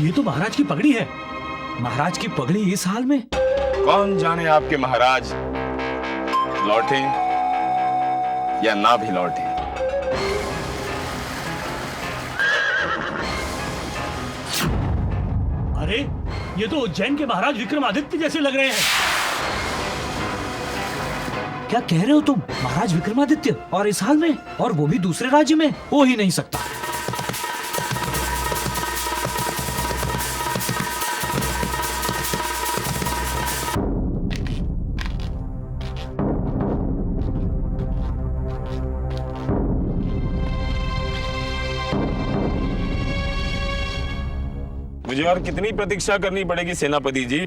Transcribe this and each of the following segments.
ये तो महाराज की पगड़ी है। महाराज की पगड़ी इस हाल में। कौन जाने आपके महाराज लौटे या ना भी लौटे। अरे ये तो उज्जैन के महाराज विक्रमादित्य जैसे लग रहे हैं। क्या कह रहे हो तुम? महाराज विक्रमादित्य और इस हाल में, और वो भी दूसरे राज्य में? हो ही नहीं सकता। मुझे और कितनी प्रतीक्षा करनी पड़ेगी सेनापति जी?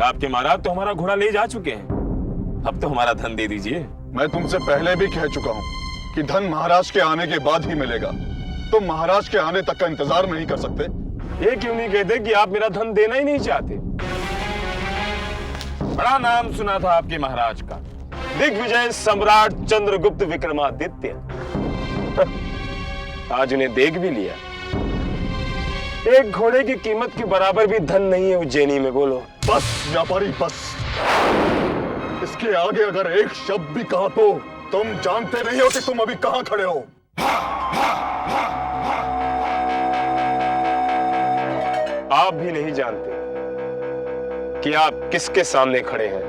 आपके महाराज तो हमारा घोड़ा ले जा चुके हैं, अब तो हमारा धन दे दीजिए। मैं तुमसे पहले भी कह चुका हूँ कि धन महाराज के आने के बाद ही मिलेगा। तुम महाराज के आने तक का इंतजार नहीं कर सकते? ये क्यों नहीं कहते कि आप मेरा धन देना ही नहीं चाहते? बड़ा नाम सुना था आपके महाराज का, दिग्विजय सम्राट चंद्रगुप्त विक्रमादित्य। आज उन्हें देख भी लिया। एक घोड़े की कीमत के बराबर भी धन नहीं है उज्जैनी में। बोलो बस व्यापारी बस। इसके आगे अगर एक शब्द भी कहा तो तुम जानते नहीं हो कि तुम अभी कहां खड़े हो। आप भी नहीं जानते कि आप किसके सामने खड़े हैं।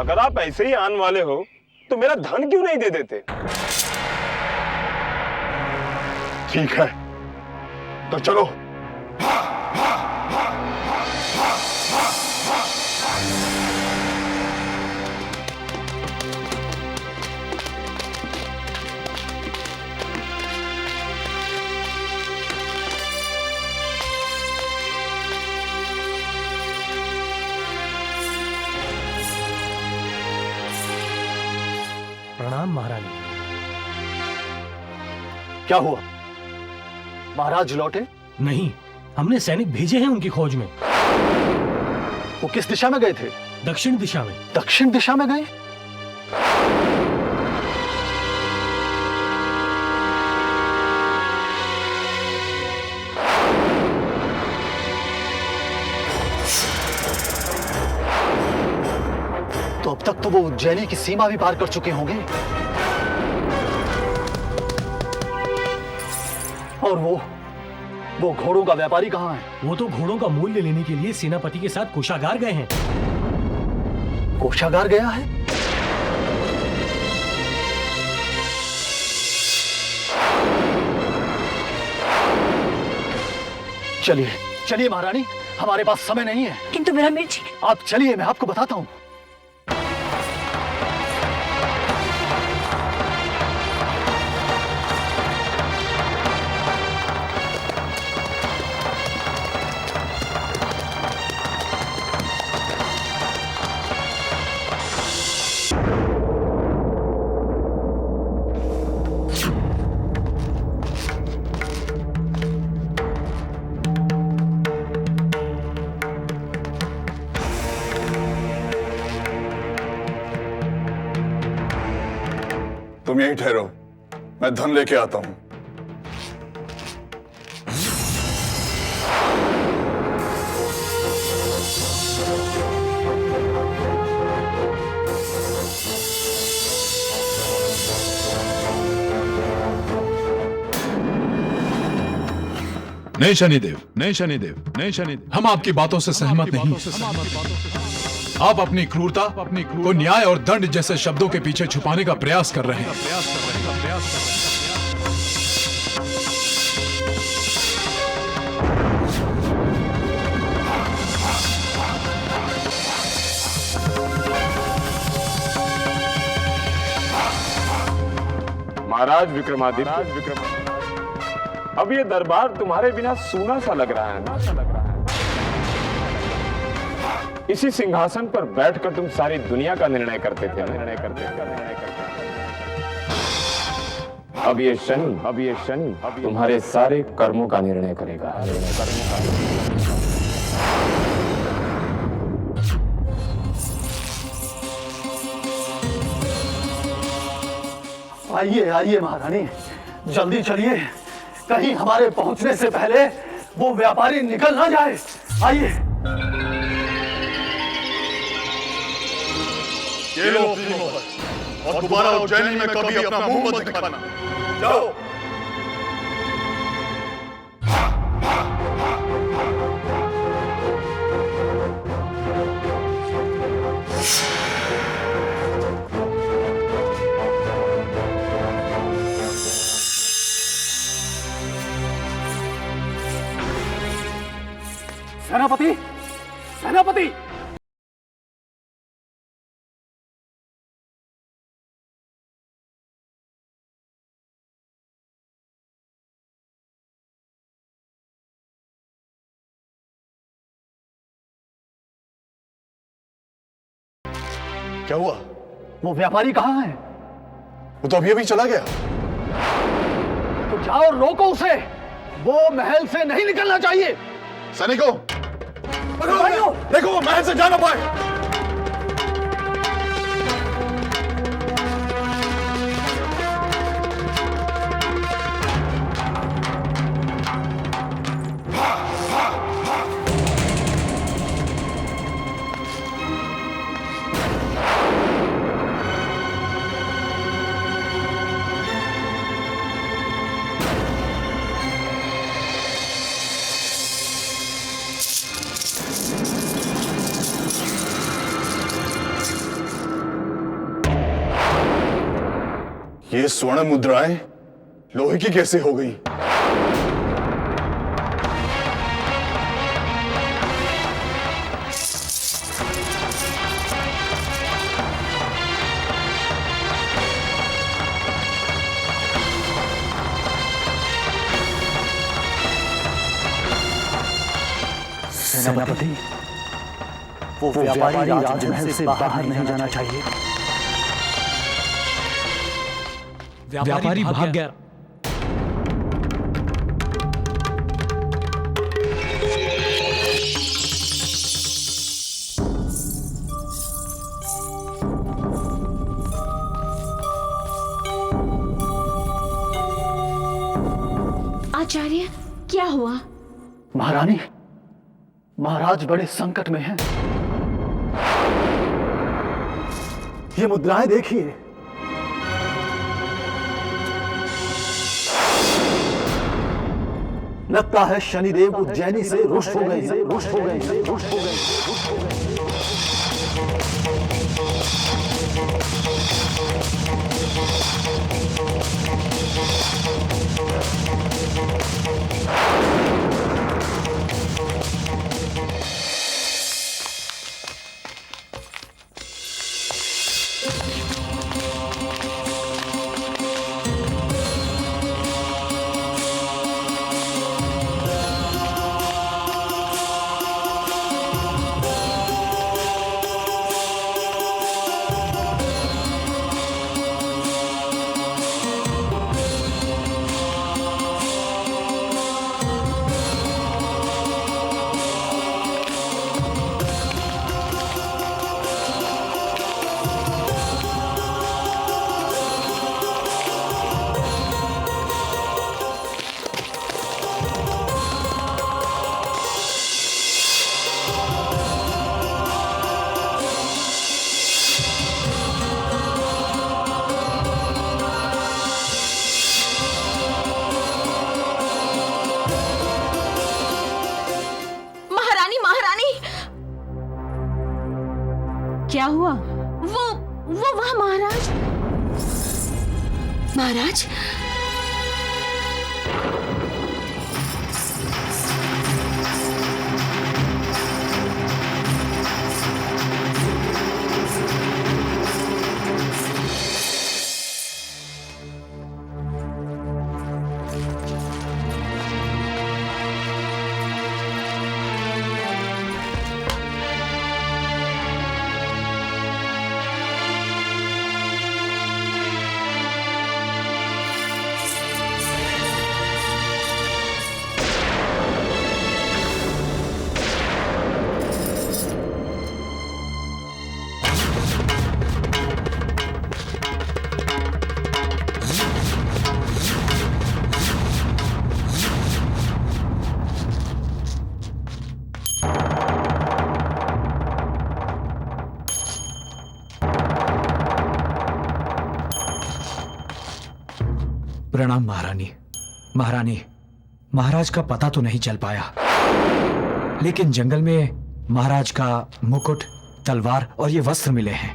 अगर आप ऐसे ही आने वाले हो तो मेरा धन क्यों नहीं दे देते? ठीक है तो चलो। प्रणाम महारानी। क्या हुआ? महाराज लौटे नहीं, हमने सैनिक भेजे हैं उनकी खोज में। वो किस दिशा में गए थे? दक्षिण दिशा में। दक्षिण दिशा में गए? तो अब तक तो वो उज्जैनी की सीमा भी पार कर चुके होंगे। और वो घोड़ों का व्यापारी कहाँ है? वो तो घोड़ों का मूल्य लेने के लिए सेनापति के साथ कोषागार गए हैं। कोषागार गया है? चलिए चलिए महारानी, हमारे पास समय नहीं है। किंतु मेरा मिर्ची। आप चलिए, मैं आपको बताता हूं। तुम यहीं ठहरो, मैं धन लेके आता हूं। नहीं शनिदेव, नहीं शनिदेव, नहीं शनिदेव, हम आपकी बातों से सहमत नहीं। आप अपनी क्रूरता को न्याय और दंड जैसे शब्दों के पीछे छुपाने का प्रयास कर रहे हैं। महाराज विक्रमादित्य, अब ये दरबार तुम्हारे बिना सूना सा लग रहा है ना? इसी सिंहासन पर बैठकर तुम सारी दुनिया का निर्णय करते थे। अब ये शनि तुम्हारे सारे कर्मों का निर्णय करेगा। आइए आइए महारानी, जल्दी चलिए, कहीं हमारे पहुंचने से पहले वो व्यापारी निकल ना जाए। आइए। ये लो अपनी मोहर और दोबारा उज्जैनी में कभी अपना मुंह मत दिखाना। जाओ। सेनापति, सेनापति, क्या हुआ? वो व्यापारी कहाँ है? वो तो अभी चला गया। तो जाओ रोको उसे, वो महल से नहीं निकलना चाहिए। सैनिकों, देखो वो महल से जा ना पाए। ये स्वर्ण मुद्राएं लोहे की कैसे हो गई? सेनापति, वो व्यापारी राजमहल से बाहर नहीं जाना चाहिए। व्यापारी भाग गया। आचार्य, क्या हुआ? महारानी, महाराज बड़े संकट में हैं। ये मुद्राएं देखिए। लगता है शनिदेव उज्जैनी से रुष्ट हो गए हैं, रुष्ट हो गए हैं, रुष्ट हो गए हैं, रुष्ट हो गए हैं। क्या हुआ? वो वहाँ महाराज। महाराज, प्रणाम महारानी। महारानी, महाराज का पता तो नहीं चल पाया, लेकिन जंगल में महाराज का मुकुट, तलवार और ये वस्त्र मिले हैं।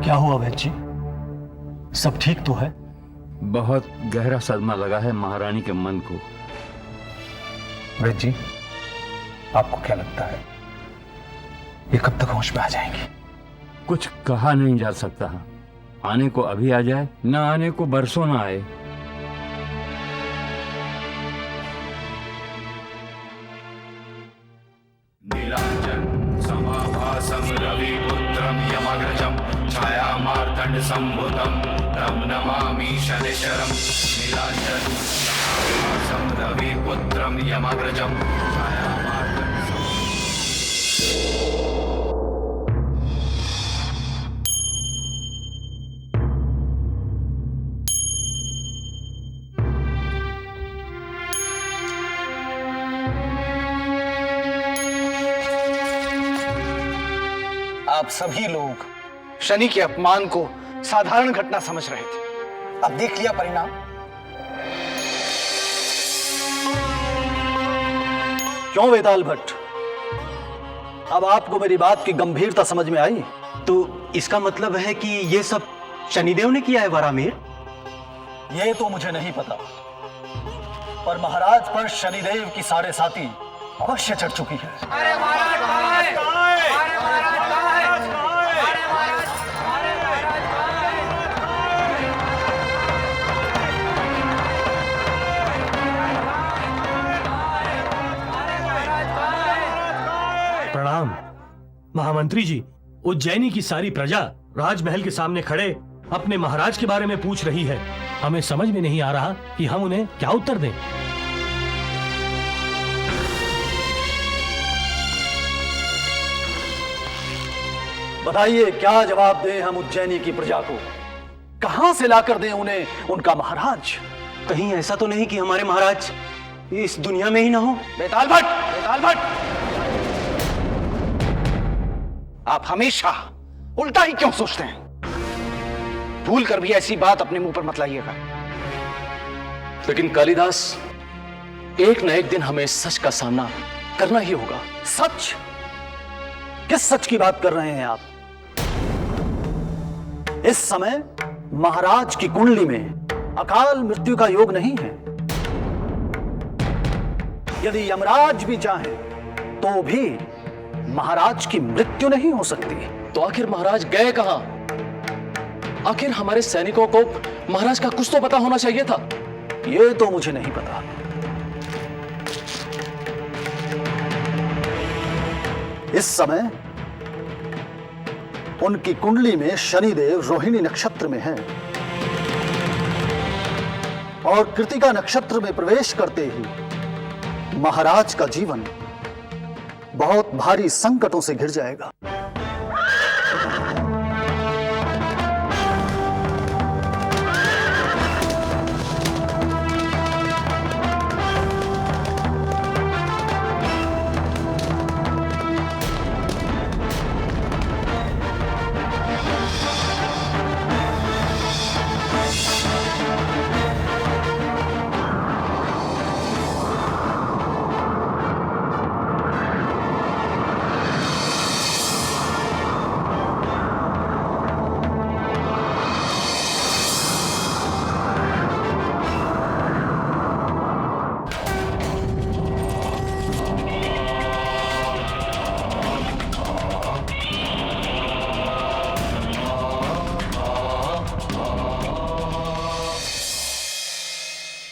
क्या हुआ वैद्य जी, सब ठीक तो है? बहुत गहरा सदमा लगा है महारानी के मन को। वैद्य जी, आपको क्या लगता है ये कब तक होश में आ जाएंगी? कुछ कहा नहीं जा सकता। आने को अभी आ जाए, न आने को बरसों न आए। नीलांजन समाभासं रविपुत्रं यमग्रजं छायामार्तण्ड संभुतं तं नमामि शनिश्चरं। नीलांजन समाभासं रविपुत्रं यमग्रजं छायामार्तण्ड आप सभी लोग शनि के अपमान को साधारण घटना समझ रहे थे, अब देख लिया परिणाम। क्यों वेताल भट्ट, अब आपको मेरी बात की गंभीरता समझ में आई? तो इसका मतलब है कि ये सब शनिदेव ने किया है वरामीर? ये तो मुझे नहीं पता, पर महाराज पर शनिदेव की साढ़े साती अवश्य चढ़ चुकी है। अरे महाराज कहाँ है? अरे महाराज कहाँ है? अरे महाराज प्रणाम महामंत्री जी। उज्जैनी की सारी प्रजा राजमहल के सामने खड़े अपने महाराज के बारे में पूछ रही है। हमें समझ में नहीं आ रहा कि हम उन्हें क्या उत्तर दें। बताइए क्या जवाब दें हम उज्जैनी की प्रजा को? कहां से लाकर दें उन्हें उनका महाराज? कहीं ऐसा तो नहीं कि हमारे महाराज इस दुनिया में ही ना हो? बेताल भट्ट, बेताल भट्ट, आप हमेशा उल्टा ही क्यों सोचते हैं? भूल कर भी ऐसी बात अपने मुंह पर मत लाइएगा। लेकिन कालिदास, एक न एक दिन हमें सच का सामना करना ही होगा। सच? किस सच की बात कर रहे हैं आप? इस समय महाराज की कुंडली में अकाल मृत्यु का योग नहीं है। यदि यमराज भी चाहे तो भी महाराज की मृत्यु नहीं हो सकती। तो आखिर महाराज गए कहां? आखिर हमारे सैनिकों को महाराज का कुछ तो पता होना चाहिए था। यह तो मुझे नहीं पता। इस समय उनकी कुंडली में शनिदेव रोहिणी नक्षत्र में है और कृतिका नक्षत्र में प्रवेश करते ही महाराज का जीवन बहुत भारी संकटों से घिर जाएगा।